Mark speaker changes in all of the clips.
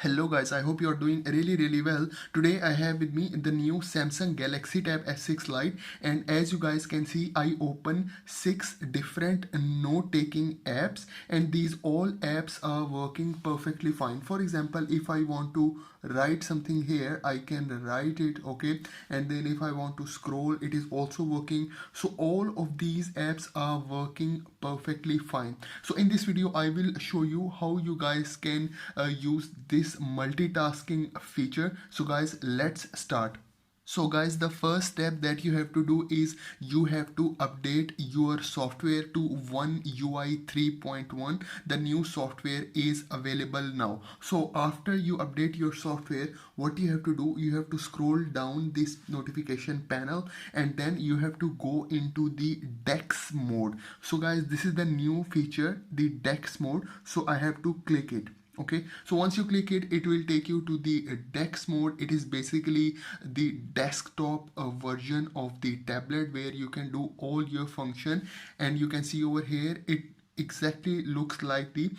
Speaker 1: Hello guys, I hope you are doing really well. Today I have with me the new Samsung Galaxy Tab S6 Lite, and as you guys can see I open 6 different note taking apps, and these all apps are working perfectly fine. For example, if I want to write something here, I can write it, okay, and then if I want to scroll, it is also working. So all of these apps are working perfectly fine. So in this video I will show you how you guys can use this multitasking feature. So guys, let's start. So guys, the first step that you have to do is you have to update your software to One UI 3.1. The new software is available now. So after you update your software, what you have to do, you have to scroll down this notification panel, and then you have to go into the DeX mode. So guys, this is the new feature, the DeX mode. So I have to click it. Okay, so once you click it, it will take you to the DeX mode. It is basically the desktop version of the tablet where you can do all your function, and you can see over here it exactly looks like the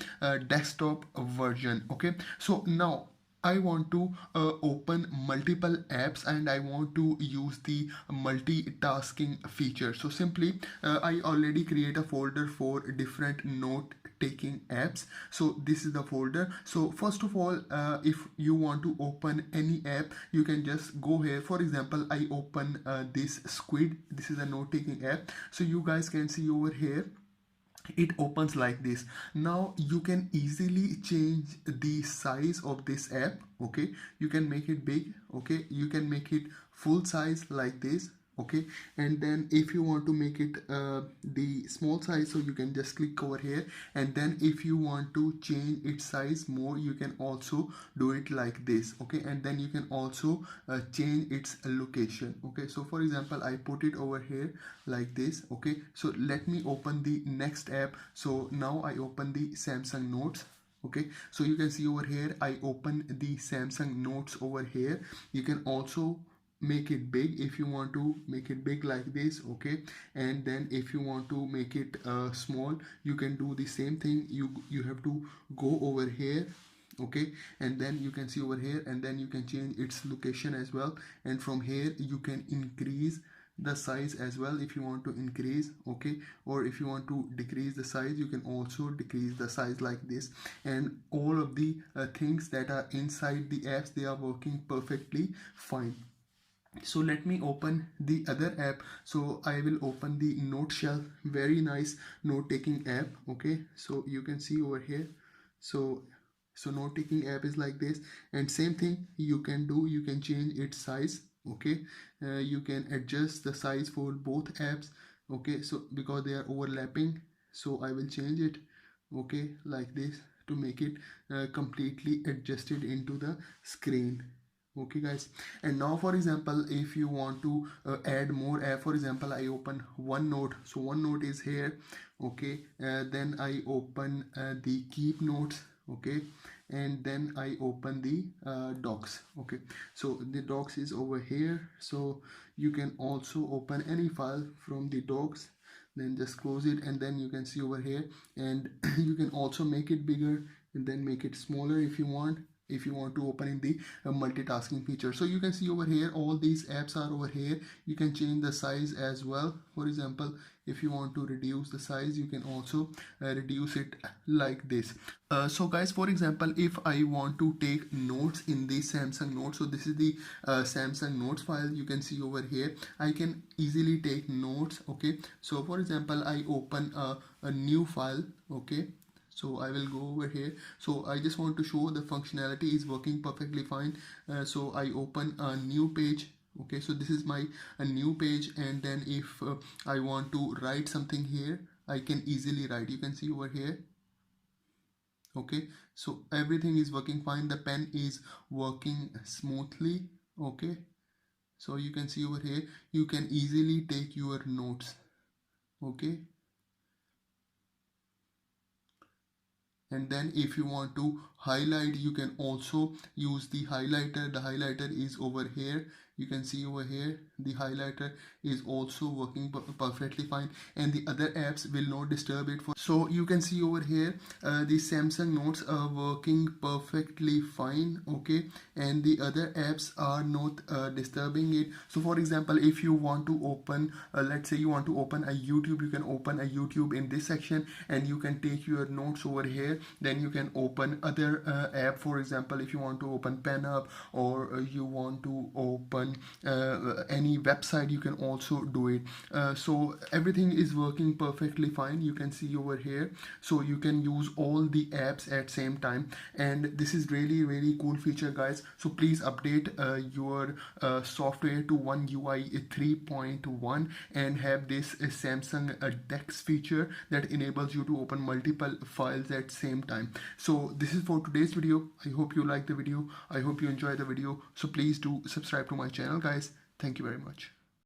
Speaker 1: desktop version. Okay, so now I want to open multiple apps and I want to use the multitasking feature. So simply I already create a folder for different note taking apps. So this is the folder. So first of all, if you want to open any app, you can just go here. For example, I open this Squid. This is a note taking app. So you guys can see over here it opens like this. Now you can easily change the size of this app. Okay, you can make it big, okay, you can make it full size like this. Okay, and then if you want to make it the small size, so you can just click over here, and then if you want to change its size more, you can also do it like this. Okay, and then you can also change its location. Okay, so for example, I put it over here like this. Okay, so let me open the next app. So now I open the Samsung Notes. Okay, so you can see over here I open the Samsung Notes over here. You can also make it big if you want to make it big like this. Okay, and then if you want to make it small, you can do the same thing. You have to go over here. Okay, and then you can see over here, and then you can change its location as well, and from here you can increase the size as well if you want to increase. Okay, or if you want to decrease the size, you can also decrease the size like this. And all of the things that are inside the apps, they are working perfectly fine. So let me open the other app. So I will open the Note Shelf, very nice note taking app. Okay, so you can see over here. So note taking app is like this, and same thing you can do, you can change its size. Okay, you can adjust the size for both apps. Okay, so because they are overlapping, so I will change it, okay, like this, to make it completely adjusted into the screen. Okay guys, and now for example, if you want to add more app, for example, I open OneNote. So OneNote is here. Okay, then I open the Keep Notes. Okay, and then I open the Docs. Okay, so the Docs is over here. So you can also open any file from the Docs, then just close it, and then you can see over here, and you can also make it bigger and then make it smaller if you want, if you want to open in the multitasking feature. So you can see over here all these apps are over here. You can change the size as well. For example, if you want to reduce the size, you can also reduce it like this. So guys, for example, if I want to take notes in the Samsung Notes, so this is the Samsung Notes file. You can see over here I can easily take notes. Okay, so for example, I open a new file. Okay, so I will go over here. So I just want to show the functionality is working perfectly fine. So I open a new page. Okay, so this is my a new page, and then if I want to write something here, I can easily write. You can see over here. Okay, so everything is working fine. The pen is working smoothly. Okay, so you can see over here you can easily take your notes. Okay, and then if you want to highlight, you can also use the highlighter. The highlighter is over here. You can see over here the highlighter is also working perfectly fine, and the other apps will not disturb it. So you can see over here the Samsung Notes are working perfectly fine, okay, and the other apps are not disturbing it. So for example, if you want to open let's say you want to open a YouTube, you can open a YouTube in this section, and you can take your notes over here. Then you can open other app. For example, if you want to open PenHub, or you want to open any website, you can also do it. So everything is working perfectly fine. You can see over here, so you can use all the apps at same time, and this is really cool feature, guys. So please update your software to One UI 3.1 and have this Samsung DeX feature that enables you to open multiple files at same time. So this is for today's video. I hope you like the video. I hope you enjoy the video. So please do subscribe to my channel, guys. Thank you very much.